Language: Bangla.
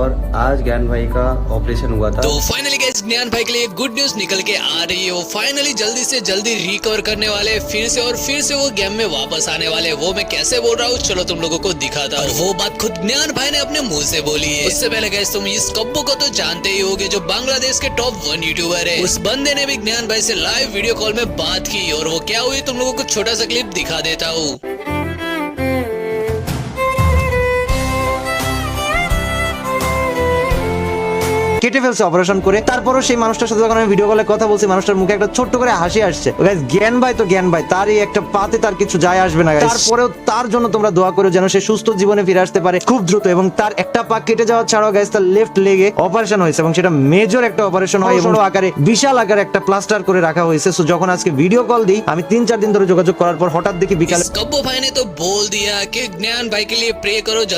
और आज ज्ञान भाई का ऑपरेशन हुआ था। तो फाइनली गाइस ज्ञान भाई के लिए गुड न्यूज निकल के आ रही है। वो फाइनली जल्दी से जल्दी रिकवर करने वाले, फिर से वो गेम में वापस आने वाले। वो मैं कैसे बोल रहा हूँ, चलो तुम लोगों को दिखाता हूँ। वो बात खुद ज्ञान भाई ने अपने मुंह से बोली है। उससे पहले गाइस तुम इस कब्बो को तो जानते ही होगे, जो बांग्लादेश के टॉप 1 यूट्यूबर है। उस बंदे ने भी ज्ञान भाई से लाइव वीडियो कॉल में बात की, और वो क्या हुई तुम लोगों को छोटा सा क्लिप दिखा देता हूँ। কেটে ফেলছে অপারেশন করে। তারপরও সেই মানুষটার সাথে যখন আমি ভিডিও কলে কথা বলছি, মানুষটার মুখে একটা ছোট্ট করে হাসি আসছে। গাইস জ্ঞান ভাই তো জ্ঞান ভাই, তার এই একটা পাতে তার কিছু যায় আসবে না গাইস। তারপরেও তার জন্য তোমরা দোয়া করো যেন সে সুস্থ জীবনে ফিরে আসতে পারে খুব দ্রুত। এবং তার একটা পা কেটে যাওয়া ছাড়াও গাইস তার লেফট লেগে অপারেশন হয়েছে, এবং সেটা মেজর একটা অপারেশন হয় এবং আকারে বিশাল আকারে একটা প্লাস্টার করে রাখা হয়েছে। সো যখন আজকে ভিডিও কল দিই, আমি 3-4 দিন ধরে যোগাযোগ করার পর হঠাৎ দেখি বিকালে कब्बो भाई ने तो बोल दिया कि ज्ञान भाई के लिए प्रे करो।